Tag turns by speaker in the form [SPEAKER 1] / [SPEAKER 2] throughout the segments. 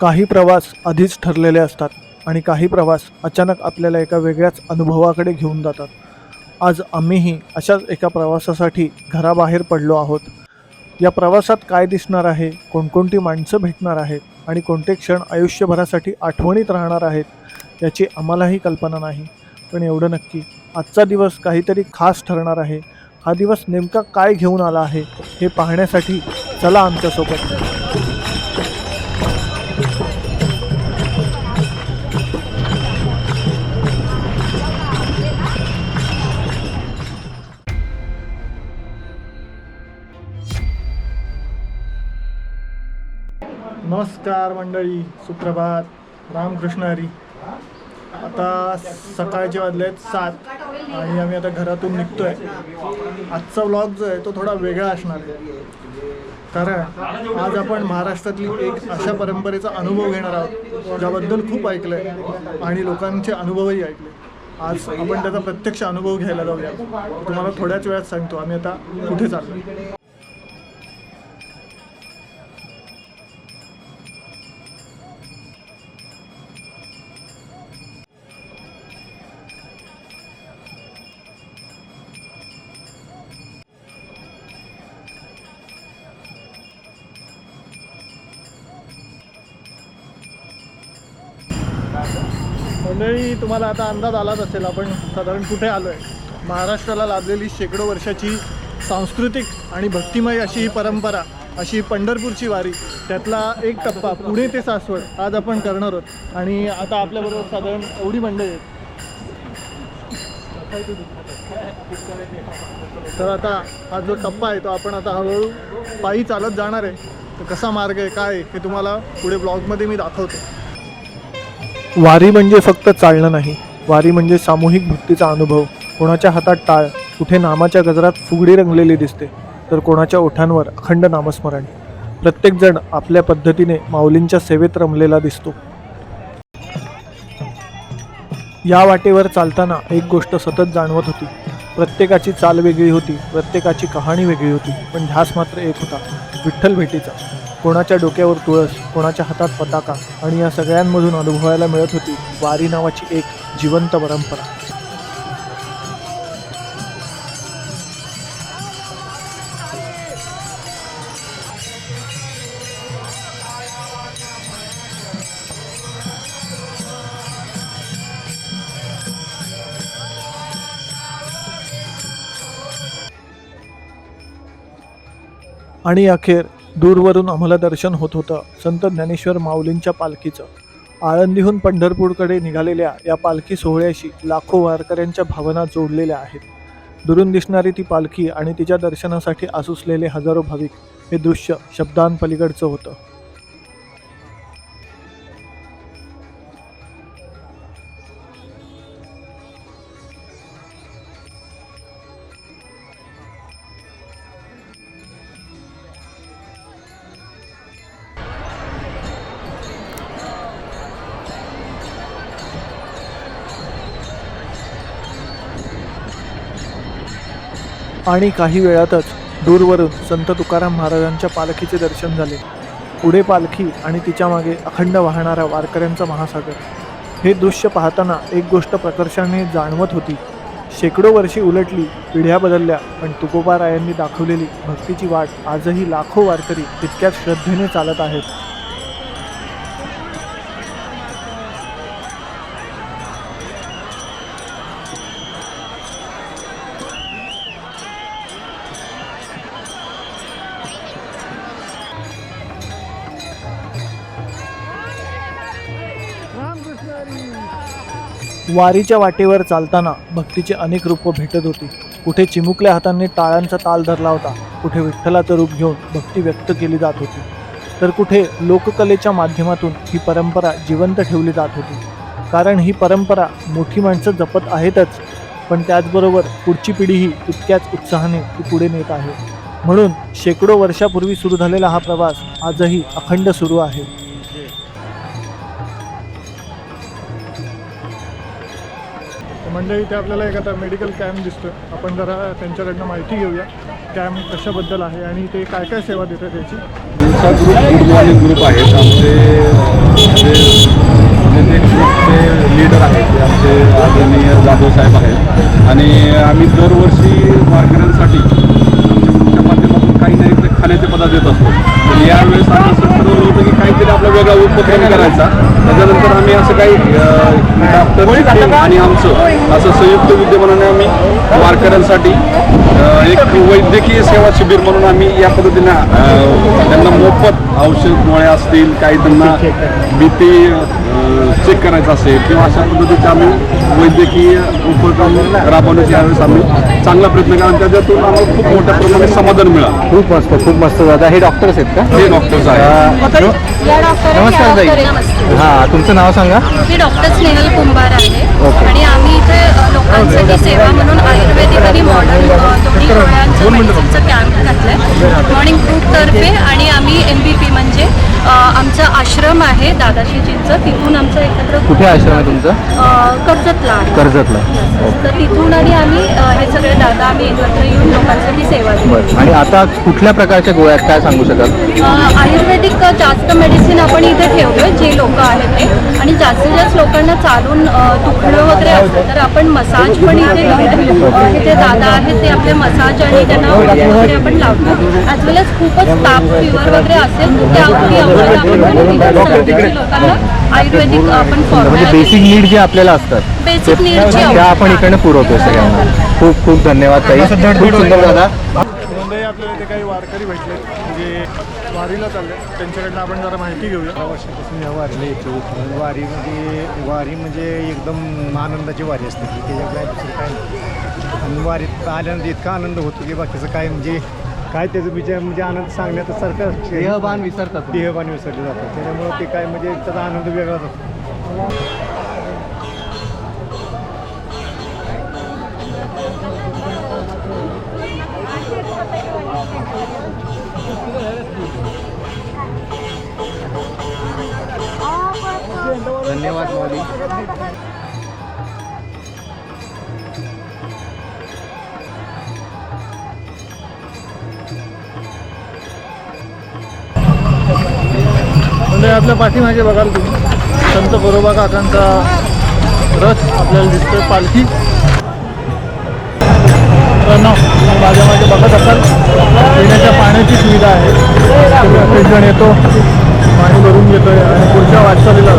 [SPEAKER 1] काही प्रवास आधीच ठरलेले असतात आणि काही प्रवास अचानक आपल्याला एका वेगळ्याच अनुभवाकडे घेऊन जातात. आज आम्हीही अशाच एका प्रवासासाठी घराबाहेर पडलो आहोत. या प्रवासात काय दिसणार आहे, कोणकोणती माणसं भेटणार आहेत आणि कोणते क्षण आयुष्यभरासाठी आठवणीत राहणार आहेत याची आम्हालाही कल्पना नाही. पण एवढं नक्की, आजचा दिवस काहीतरी खास ठरणार आहे. हा दिवस नेमका काय घेऊन आला आहे हे पाहण्यासाठी चला आमच्यासोबत. नमस्कार मंडळी, सुप्रभात, रामकृष्ण हरी. आता सकाळचे वाजले आहेत 7 आणि आम्ही आता घरातून निघतोय. आजचा व्लॉग जो आहे तो थोडा वेगळा असणार आहे, कारण आज आपण महाराष्ट्रातली एक अशा परंपरेचा अनुभव घेणार आहोत ज्याबद्दल खूप ऐकलं आहे आणि लोकांचे अनुभवही ऐकले. आज आपण त्याचा प्रत्यक्ष अनुभव घ्यायला जाऊया. तुम्हाला थोड्याच वेळात सांगतो आम्ही आता कुठे चाललो. मंडळी, तुम्हाला आता अंदाज आलाच असेल आपण साधारण कुठे आलो आहे. महाराष्ट्राला लाभलेली शेकडो वर्षाची सांस्कृतिक आणि भक्तिमय अशी ही परंपरा, अशी पंढरपूरची वारी, त्यातला एक टप्पा पुणे ते सासवड आज आपण करणार आहोत. आणि आता आपल्याबरोबर साधारण एवढी मंडळी आहेत. तर आता हा जो टप्पा आहे तो आपण आता हळूहळू पायी चालत जाणार आहे. तर कसा मार्ग आहे, काय आहे, हे तुम्हाला पुढे ब्लॉगमध्ये मी दाखवतो. वारी म्हणजे फक्त चालणं नाही, वारी म्हणजे सामूहिक भक्तीचा अनुभव. कोणाच्या हातात टाळ, कुठे नामाच्या गजरात फुगडी रंगलेली दिसते, तर कोणाच्या ओठांवर अखंड नामस्मरण. प्रत्येकजण आपल्या पद्धतीने माऊलींच्या सेवेत रमलेला दिसतो. या वाटेवर चालताना एक गोष्ट सतत जाणवत होती. प्रत्येकाची चाल वेगळी होती, प्रत्येकाची कहाणी वेगळी होती, पण ध्यास मात्र एक होता, विठ्ठल भेटीचा. कोणाच्या डोक्यावर तुळस, कोणाच्या हातात पताका, आणि या सगळ्यांमधून अनुभवायला मिळत होती वारी नावाची एक जिवंत परंपरा. आणि अखेर दूरवरून आम्हाला दर्शन होत होतं संत ज्ञानेश्वर माऊलींच्या पालखीचं. आळंदीहून पंढरपूरकडे निघालेल्या या पालखी सोहळ्याशी लाखो वारकऱ्यांच्या भावना जोडलेल्या आहेत. दुरून दिसणारी ती पालखी आणि तिच्या दर्शनासाठी आसुसलेले हजारो भाविक, हे दृश्य शब्दांपलीकडचं होतं. आणि काही वेळातच दूरवरून संत तुकाराम महाराजांच्या पालखीचे दर्शन झाले. पुढे पालखी आणि तिच्या मागे अखंड वाहणारा वारकऱ्यांचा महासागर. हे दृश्य पाहताना एक गोष्ट प्रकर्षाने जाणवत होती. शेकडो वर्षे उलटली, पिढ्या बदलल्या, पण तुकोबारायांनी दाखवलेली भक्तीची वाट आजही लाखो वारकरी तितक्याच श्रद्धेने चालत आहेत. वारीच्या वाटेवर चालताना भक्तीचे अनेक रूपं भेटत होती. कुठे चिमुकल्या हातांनी टाळांचा ताल धरला होता, कुठे विठ्ठलाचं रूप घेऊन भक्ती व्यक्त केली जात होती, तर कुठे लोककलेच्या माध्यमातून ही परंपरा जिवंत ठेवली जात होती. कारण ही परंपरा मोठी माणसं जपत आहेतच, पण त्याचबरोबर पुढची पिढीही तितक्याच उत्साहाने ती पुढे नेत आहे. म्हणून शेकडो वर्षापूर्वी सुरू झालेला हा प्रवास आजही अखंड सुरू आहे. मंडळी, इथे आपल्याला एक आता मेडिकल कॅम्प दिसतोय. आपण जरा त्यांच्याकडनं माहिती घेऊया कॅम्प कशाबद्दल आहे आणि ते काय काय सेवा देतात त्याची.
[SPEAKER 2] ग्रुप गुड मॉर्निंग ग्रुप आहेत आमचे. नेते ग्रुपचे लीडर आहेत ते आमचे आदरणीय जाधव साहेब आहेत आणि आम्ही दरवर्षी वारकऱ्यांसाठी आमच्या ग्रुपच्या माध्यमातून काही नाही ते खाण्याचे पदार्थ देत असतो. तर यावेळेस आम्ही असं ठरवलं होतं की काहीतरी आपला वेगळा उपक्रम करायचा. त्याच्यानंतर आम्ही असं काही डॉक्टर आणि आमचं असं संयुक्त विद्यमानाने आम्ही वारकऱ्यांसाठी एक वैद्यकीय सेवा शिबिर म्हणून आम्ही या पद्धतीनं त्यांना मोफत औषध गोळ्या असतील, काही त्यांना BP चेक करायचं असेल किंवा अशा पद्धतीचे आम्ही वैद्यकीय उपक्रम राबवण्याचे यावेळेस आम्ही चांगला प्रयत्न केला आणि त्याच्यातून आम्हाला खूप मोठ्या प्रमाणात समाधान मिळालं.
[SPEAKER 3] खूप मस्त दादा. हे डॉक्टर्स आहेत का?
[SPEAKER 2] हे डॉक्टर्स आहेत.
[SPEAKER 3] नमस्कार ताई. हां, तुमचं नाव सांगा.
[SPEAKER 4] मी डॉक्टर स्नेहल कुंभार आहे आणि आम्ही इथे लोकांसाठी सेवा म्हणून आयुर्वेदिक आणि मॉडर्न दोन्ही डोळ्यांचं मेडिसिनचं कॅम्प घातलं आहे मॉर्निंग ग्रुपतर्फे. आणि आम्ही MBP म्हणजे आमचं आश्रम आहे दादाशीजींचं, तिथून आमचं एकत्र
[SPEAKER 3] कुठे आश्रम आहे तुमचं?
[SPEAKER 4] कर्जतला आहे.
[SPEAKER 3] कर्जतला.
[SPEAKER 4] तर तिथून आणि आम्ही हे सगळे दादा आम्ही एकत्र येऊन लोकांसाठी सेवा देतो.
[SPEAKER 3] आणि आता कुठल्या प्रकारच्या गोळ्या आहेत काय सांगू शकाल?
[SPEAKER 4] आयुर्वेदिक जास्त मेडिसिन आपण इथे ठेवलोय जे लोक आहेत ते. आणि जास्तीत जास्त लोकांना चालून दुखणं वगैरे असतं तर आपण मसाज पण इथे घेऊन इथे दादा आहेत ते आपले मसाज आणि त्यांना वगैरे आपण लावतो. ॲज वेल एज खूपच ताप फीवर वगैरे असेल त्यावरती आपण लोकांना आयुर्वेदिक आपण
[SPEAKER 3] म्हणजे बेसिक नीड जे आपल्याला असतात
[SPEAKER 4] बेसिक नीडची
[SPEAKER 3] त्या आपण इकडनं पुरवतो सगळ्यांना. खूप धन्यवाद ताई. खूप सुंदर दादा.
[SPEAKER 1] नोंदही आपल्याला इथे काही वारकरी भेटले जे वारीला चालले, त्यांच्याकडनं आपण जरा माहिती घेऊया.
[SPEAKER 5] वर्षापासून या वारीला येतो. वारी म्हणजे एकदम आनंदाची वारी असते की त्याच्याकडे दुसरं काय नाही. आणि वारीत आल्यानंतर इतका आनंद होतो की बाकीचं काय म्हणजे काय त्याचं विचार म्हणजे आनंद सांगण्याचं सारखं
[SPEAKER 3] देहभान विसरतात.
[SPEAKER 5] देहभान विसरले जातं. त्याच्यामुळे ते काय म्हणजे त्याचा आनंद वेगळाच असतो.
[SPEAKER 3] धन्यवाद माऊली.
[SPEAKER 1] म्हणजे आपल्या पाठीमागे बघाल तुम्ही संत गोरोबा काकांचा रथ आपल्याला दिसतोय, पालखी. माझ्या मागे बघत असाल पिण्याच्या पाण्याची सुविधा आहे. प्रत्येक जण येतो, पाणी भरून घेतोय आणि पुढच्या वाटचालीला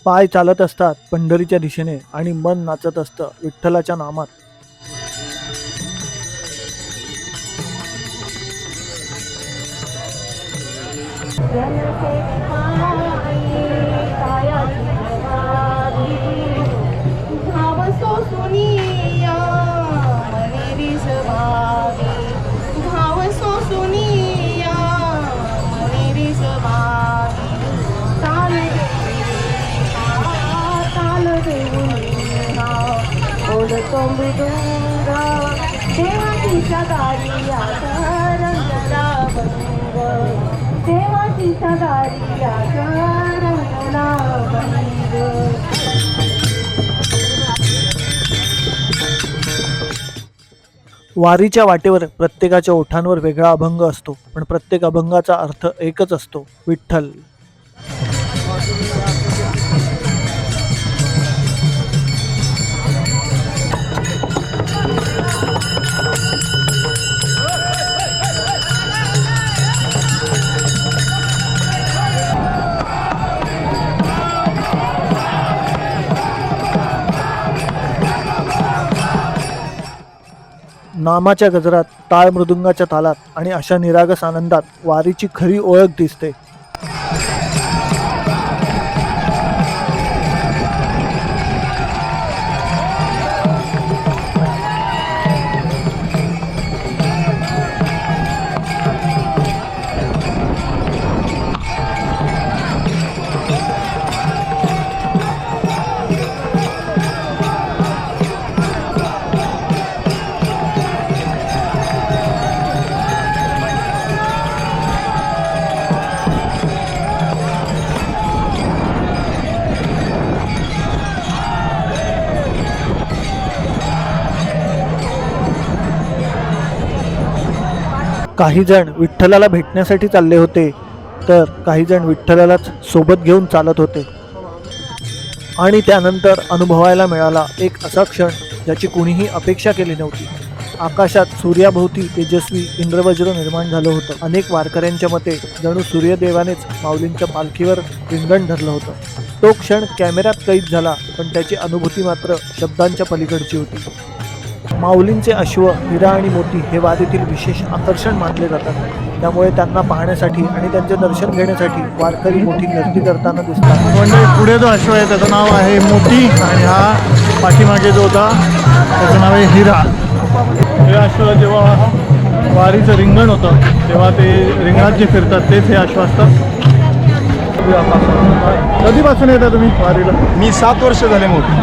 [SPEAKER 1] पाय चालत असतात पंढरीच्या दिशेने आणि मन नाचत असतं विठ्ठलाच्या नामात. वारीच्या वाटेवर प्रत्येकाच्या ओठांवर वेगळा अभंग असतो, पण प्रत्येक अभंगाचा अर्थ एकच असतो, विठ्ठल. नामाच्या गजरात, टाळ मृदुंगाच्या तालात आणि अशा निरागस आनंदात वारीची खरी ओळख दिसते. काही जण विठ्ठलाला भेटण्यासाठी चालले होते, तर काही जण विठ्ठलालाच सोबत घेऊन चालत होते. आणि त्यानंतर अनुभवायला मिळाला एक असा क्षण ज्याची कुणीही अपेक्षा केली नव्हती. आकाशात सूर्याभोवती तेजस्वी इंद्रवज्र निर्माण झालं होतं. अनेक वारकऱ्यांच्या मते जणू सूर्यदेवानेच माऊलींच्या पालखीवर रिंगण धरलं होतं. तो क्षण कॅमेऱ्यात कैद झाला, पण त्याची अनुभूती मात्र शब्दांच्या पलीकडची होती. माऊलींचे अश्व, हिरा आणि मोती हे वारीतील विशेष आकर्षण मानले जातात. त्यामुळे त्यांना पाहण्यासाठी आणि त्यांचे दर्शन घेण्यासाठी वारकरी मोठी गर्दी करताना दिसतात.
[SPEAKER 5] म्हणजे पुढे जो अश्व आहे त्याचं नाव आहे मोती आणि हा पाठीमागे जो होता त्याचं नाव आहे हिरा. हे अश्व जेव्हा वारीचं रिंगण होतं तेव्हा ते रिंगणात जे फिरतात तेच हे अश्व असतात. कधीपासून येता तुम्ही वारीला?
[SPEAKER 6] मी 7 वर्ष झाले मोठी.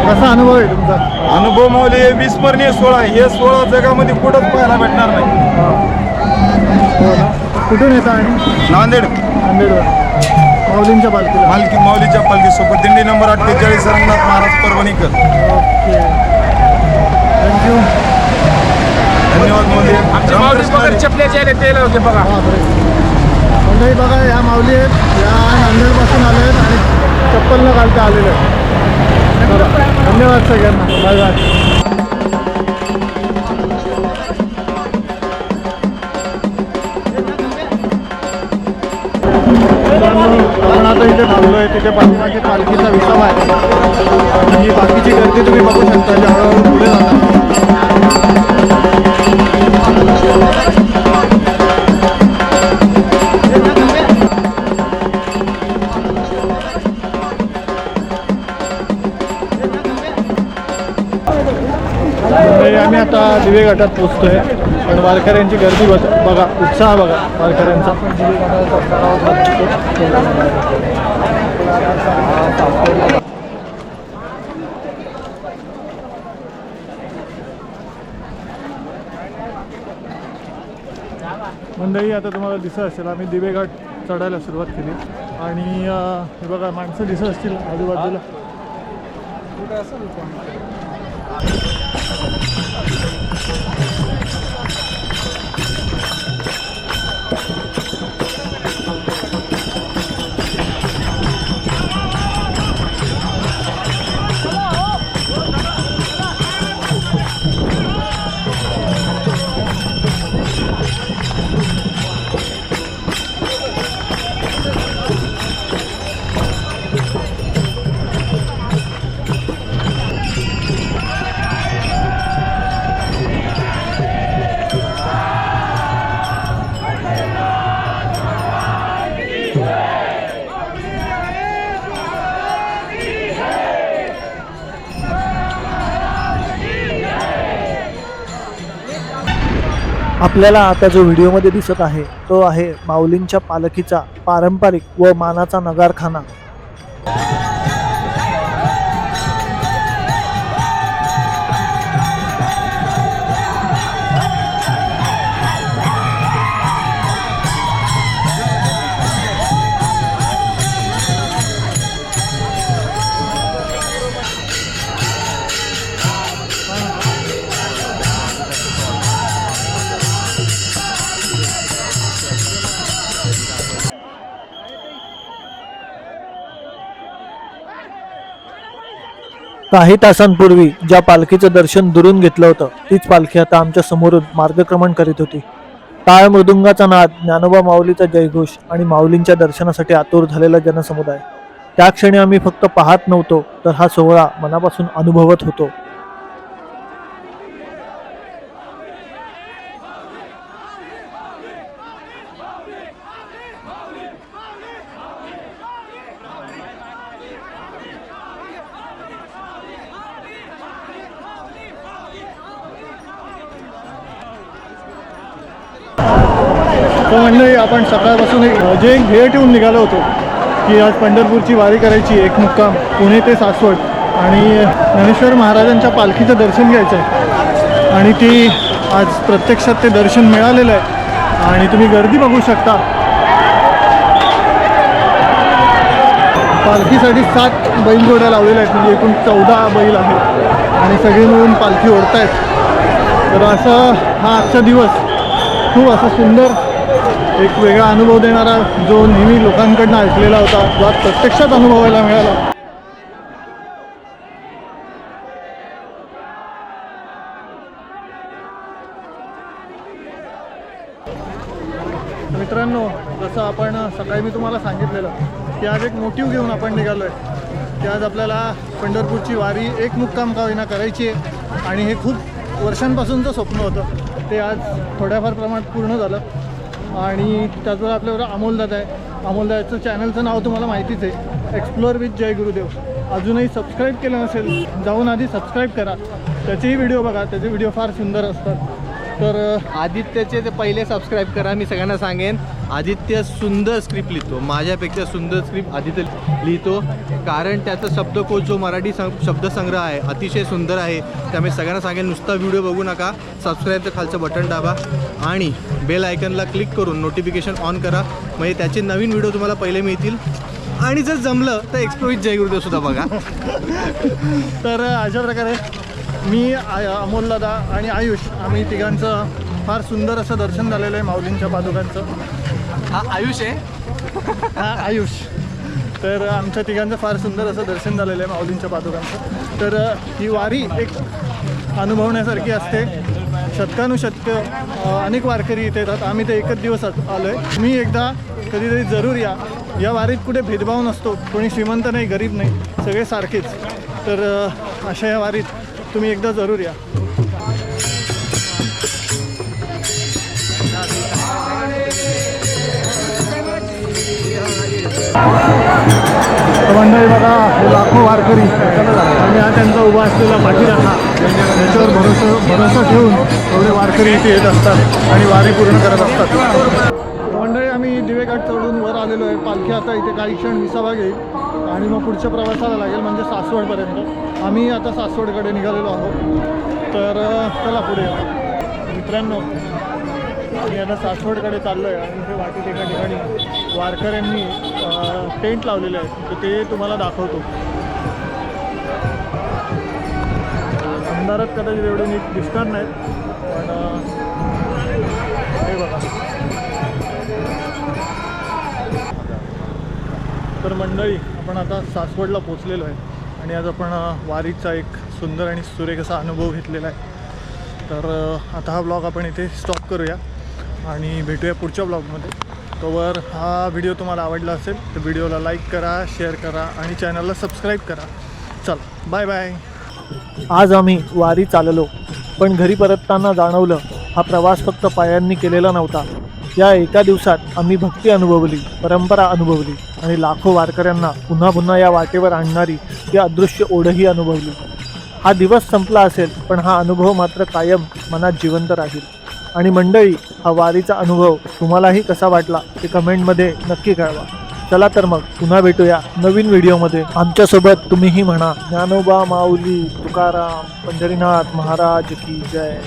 [SPEAKER 5] कसा अनुभव आहे तुमचा?
[SPEAKER 6] अनुभव माऊली विस्मरणीय सोहळा आहे. हे सोहळा जगामध्ये कुठंच पाहायला भेटणार नाही.
[SPEAKER 5] कुठून येता? आणि
[SPEAKER 6] नांदेड
[SPEAKER 5] नांदेडवर माऊलींच्या पालखीला.
[SPEAKER 6] माऊलीच्या पालखीसोबत दिंडी number 48 Ranganath Maharaj Parbhanikar.
[SPEAKER 5] Okay, thank you.
[SPEAKER 6] धन्यवाद माऊली.
[SPEAKER 5] बघा मंडळी, बघा ह्या माऊली आहेत, या नांदेडपासून आले आहेत आणि चप्पल न घालता आलेले आहेत. धन्यवाद सगळ्यांना. Bye bye. आपण आता इथे थांबलो आहे. तिथे पाठीमागे पालखीचा विसावा आहे आणि ही बाकीची गर्दी तुम्ही बघू शकता जी हळूहळू पुढे जातात. आम्ही आता दिवे घाटात पोचतोय, पण वारकऱ्यांची गर्दी बघा, उत्साह बघा वारकऱ्यांचा. मंडळी, आता तुम्हाला दिसत असेल आम्ही दिवे घाट चढायला सुरुवात केली आणि हे बघा माणसं दिसत असतील आजूबाजूला. आपल्याला आता जो व्हिडिओमध्ये दिसत आहे तो आहे माऊलींच्या पालखीचा पारंपरिक व मानाचा नगारखाना. काही तासांपूर्वी ज्या पालखीचं दर्शन दुरून घेतलं होतं तीच पालखी आता आमच्या समोरून मार्गक्रमण करीत होती. टाळ मृदुंगाचा नाद, ज्ञानोबा माऊलीचा जयघोष आणि माऊलींच्या दर्शनासाठी आतुर झालेला जनसमुदाय. त्या क्षणी आम्ही फक्त पाहत नव्हतो, तर हा सोहळा मनापासून अनुभवत होतो. तो मंडळी, आपण सकाळपासून जे एक ध्येय ठेवून निघालो होतो की आज पंढरपूरची वारी करायची, एक मुक्काम पुणे ते सासवड आणि ज्ञानेश्वर महाराजांच्या पालखीचं दर्शन घ्यायचं आहे आणि ती आज प्रत्यक्षात ते दर्शन मिळालेलं आहे आणि तुम्ही गर्दी बघू शकता. पालखीसाठी 7 बैलजोड्या लावलेल्या आहेत, म्हणजे एकूण 14 बैल आहेत आणि सगळे मिळून पालखी ओढतायत. तर असा हा आजचा दिवस
[SPEAKER 1] खूप असा सुंदर एक वेगळा अनुभव देणारा जो नेहमी लोकांकडनं ऐकलेला होता जो आज प्रत्यक्षात अनुभवायला मिळाला. मित्रांनो, जसं आपण सकाळी मी तुम्हाला सांगितलेलं की आज एक मोटिव्ह घेऊन आपण निघालो आहे की आज आपल्याला पंढरपूरची वारी एक मुक्काम का होईना करायची आहे आणि हे खूप वर्षांपासूनचं स्वप्न होतं ते आज थोड्याफार प्रमाणात पूर्ण झालं. आणि त्याचबरोबर आपल्याबरोबर अमोलदादा आहे. अमोलदादाचं चॅनलचं नाव तुम्हाला माहितीच आहे, एक्सप्लोअर विथ जय गुरुदेव. अजूनही सबस्क्राईब केलं नसेल जाऊन आधी सबस्क्राईब करा, त्याचेही व्हिडिओ बघा, त्याचे व्हिडिओ फार सुंदर असतात. तर
[SPEAKER 3] आदित्यचे ते पहिले सबस्क्राईब करा. मी सगळ्यांना सांगेन, आदित्य सुंदर स्क्रिप्ट लिहितो, माझ्यापेक्षा सुंदर स्क्रिप्ट आदित्य लिहितो, कारण त्याचा शब्दकोश जो मराठी शब्दसंग्रह आहे अतिशय सुंदर आहे. त्यामुळे सगळ्यांना सांगेन, नुसता व्हिडिओ बघू नका, सबस्क्राईबचं खालचं बटन दाबा आणि बेल आयकनला क्लिक करून नोटिफिकेशन ऑन करा, म्हणजे त्याचे नवीन व्हिडिओ तुम्हाला पहिले मिळतील. आणि जर जमलं तर एक्सप्लोर विथ जय गुरुदेवसुद्धा बघा.
[SPEAKER 1] तर अशा प्रकारे मी अमोलदादा आणि आयुष आम्ही तिघांचं फार सुंदर असं दर्शन झालेलं आहे माऊलींच्या पादुकांचं.
[SPEAKER 3] हा आयुष आहे.
[SPEAKER 1] हा आयुष. तर आमच्या तिघांचं फार सुंदर असं दर्शन झालेलं आहे माऊलींच्या पादुकांचं. तर ही वारी एक अनुभवण्यासारखी असते. शतकानुशतक अनेक वारकरी इथे येतात. आम्ही तर एकच दिवस आलो आहे. तुम्ही एकदा कधीतरी जरूर या वारीत कुठे भेदभाव नसतो, कोणी श्रीमंत नाही गरीब नाही, सगळे सारखेच. तर अशा या वारीत तुम्ही एकदा जरूर या. मंडळी बघा, लाखो वारकरी आणि हा त्यांचा उभा असलेला पाठीराखा, याच्यावर भरोसा ठेवून एवढे वारकरी इथे येत असतात आणि वारी पूर्ण करत असतात. मंडळी, आम्ही दिवेघाट चढून वर आलेलो आहे. पालखी आता इथे काही क्षण विसावा घेईल आणि मग पुढच्या प्रवासाला लागेल, म्हणजे सासवडपर्यंत. आम्ही आता सासवडकडे निघालेलो आहोत. तर चला पुढे. मित्रांनो, मी आता सासवडकडे चाललो आहे आणि इथे वाटेत एका ठिकाणी वारकऱ्यांनी टेंट लावलेले आहेत, तर ते तुम्हाला दाखवतो. अंधारात कदाचित एवढे नीट दिसणार नाहीत, पण हे बघा. तर मंडळी, आपण आता सासवडला पोचलेलो आहे आणि आज आपण वारीचा एक सुंदर आणि सुरेख असा अनुभव घेतलेला आहे. तर आता हा ब्लॉग आपण इथे स्टॉप करूया आणि भेटूया पुढच्या ब्लॉगमध्ये. तोवर हा व्हिडिओ तुम्हाला आवडला असेल तर व्हिडिओला लाईक करा, शेअर करा आणि चॅनलला सबस्क्राईब करा. चला, बाय बाय. आज आम्ही वारी चाललो, पण घरी परतताना जाणवलं हा प्रवास फक्त पायांनी केलेला नव्हता. या एका दिवसात आम्ही भक्ती अनुभवली, परंपरा अनुभवली आणि लाखो वारकऱ्यांना पुन्हा पुन्हा या वाटेवर आणणारी ही अदृश्य ओढही अनुभवली. हा दिवस संपला असेल, पण हा अनुभव मात्र कायम मनात जिवंत राहील. आणि मंडळी, हा वारीचा अनुभव तुम्हालाही कसा वाटला ते कमेंटमध्ये नक्की कळवा. चला तर मग पुन्हा भेटूया नवीन व्हिडिओमध्ये. आमच्यासोबत तुम्हीही म्हणा, ज्ञानोबा माऊली तुकाराम पंढरीनाथ महाराज की जय.